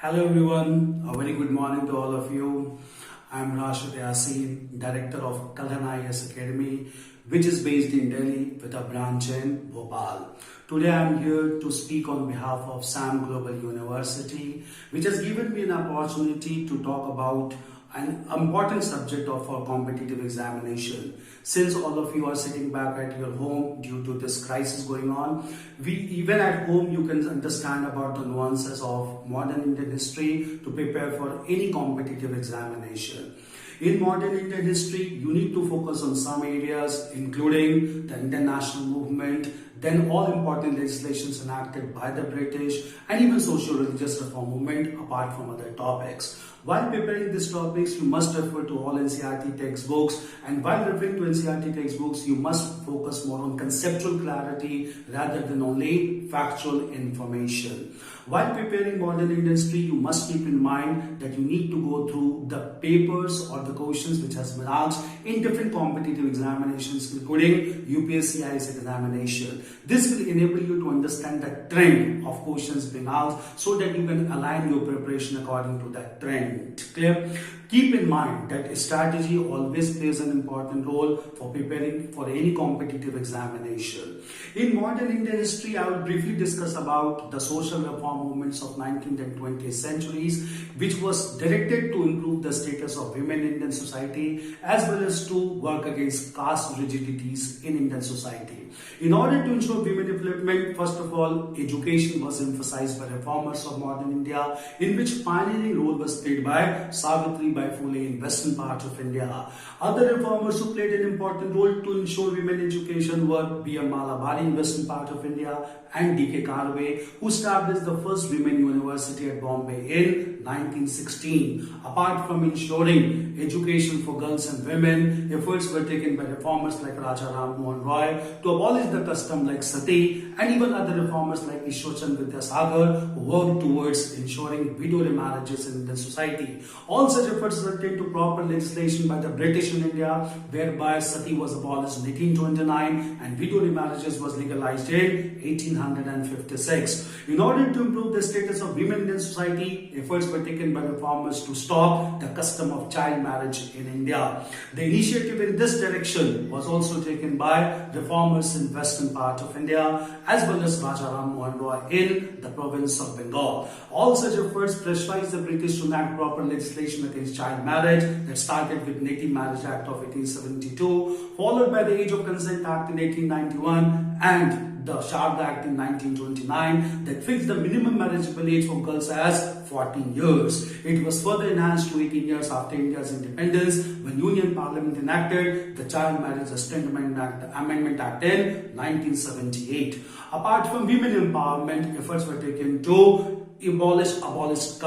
Hello everyone, a very good morning to all of you. I'm Rashid Yasin, Director of Kalhan IAS Academy, which is based in Delhi with a branch in Bhopal. Today I'm here to speak on behalf of SAM Global University, which has given me an opportunity to talk about an important subject of our competitive examination. Since all of you are sitting back at your home due to this crisis going on, even at home you can understand about the nuances of modern Indian history to prepare for any competitive examination. In modern Indian history, you need to focus on some areas including the international movement, then all important legislations enacted by the British and even socio-religious reform movement apart from other topics. While preparing these topics, you must refer to all NCERT textbooks, and while referring to NCERT textbooks, you must focus more on conceptual clarity rather than only factual information. While preparing modern Indian history, you must keep in mind that you need to go through the papers or the questions which has been asked in different competitive examinations, including UPSC IAS examination. This will enable you to understand the trend of questions being asked so that you can align your preparation according to that trend. Clear? Keep in mind that strategy always plays an important role for preparing for any competitive examination. In modern Indian history, I will briefly discuss about the social reform movements of 19th and 20th centuries, which was directed to improve the status of women in Indian society as well as to work against caste rigidities in Indian society. In order to ensure women development, first of all, education was emphasized by reformers of modern India, in which pioneering role was played by Savitri Bai Phule in western part of India. Other reformers who played an important role to ensure women education were B.M. Malabari in western part of India and D.K. Karve, who established the first women university at Bombay in 1916. Apart from ensuring education for girls and women, efforts were taken by reformers like Raja Ram Mohan Roy to abolish the custom like sati, and even other reformers like Ishwar Vidyasagar who worked towards ensuring widow remarriages in Indian society. All such efforts resulted to proper legislation by the British in India, whereby sati was abolished in 1829 and widow remarriages was legalized in 1856. In order to improve the status of women in Indian society, efforts were taken by reformers to stop the custom of child marriage in India. The initiative in this direction was also taken by reformers in western part of India as well as Raja Ram Mohan Roy in the province of Bengal. All such efforts pressurized the British to enact proper legislation against child marriage that started with Native Marriage Act of 1872, followed by the Age of Consent Act in 1891 and the Sharda Act in 1929 that fixed the minimum marriageable age for girls as 14 years. It was further enhanced to 18 years after India's independence when Union Parliament enacted the Child Marriage Restraint Amendment Act in 1978. Apart from women empowerment, efforts were taken to abolish caste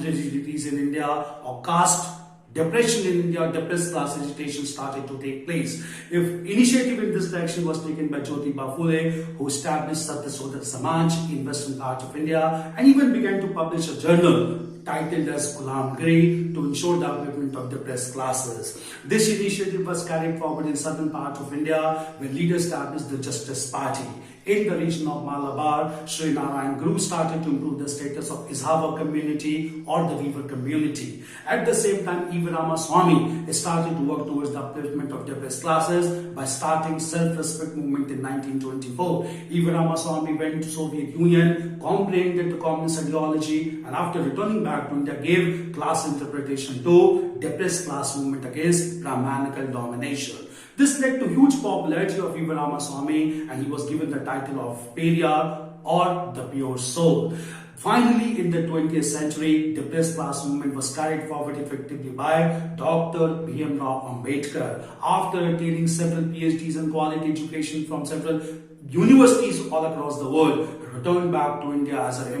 rigidities in India or caste depression in India, depressed class agitation started to take place. Initiative in this direction was taken by Jyotiba Phule, who established Satya Sodhar Samaj in western part of India and even began to publish a journal titled as Ghulam Giri to ensure the upliftment of depressed classes. This initiative was carried forward in southern part of India where leaders established the Justice Party. In the region of Malabar, Sri Narayan Guru started to improve the status of Izhava community or the weaver community. At the same time, E. V. Ramaswamy started to work towards the upliftment of depressed classes by starting self-respect movement in 1924. E. V. Ramaswamy went to Soviet Union, comprehended the communist ideology, and after returning back to India, gave class interpretation to depressed class movement against Brahmanical domination. This led to huge popularity of E. V. Ramaswamy and he was given the title of Periyar or the Pure Soul. Finally, in the 20th century, depressed class movement was carried forward effectively by Dr. B.M. Rao Ambedkar. After attaining several PhDs in quality education from several universities all across the world, returned back to India as an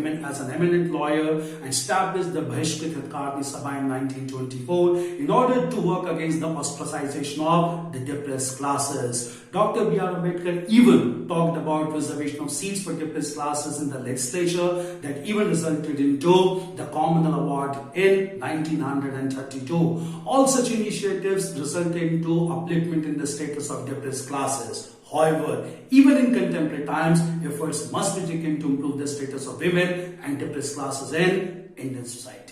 eminent lawyer and established the Bahishkrit Hitkarni Sabha in 1924 in order to work against the ostracization of the depressed classes. Dr. B.R. Ambedkar even talked about reservation of seats for depressed classes in the legislature that even resulted into the Commonwealth Award in 1932. All such initiatives resulted into upliftment in the status of depressed classes. However, even in contemporary times, efforts must be taken to improve the status of women and depressed classes in Indian society.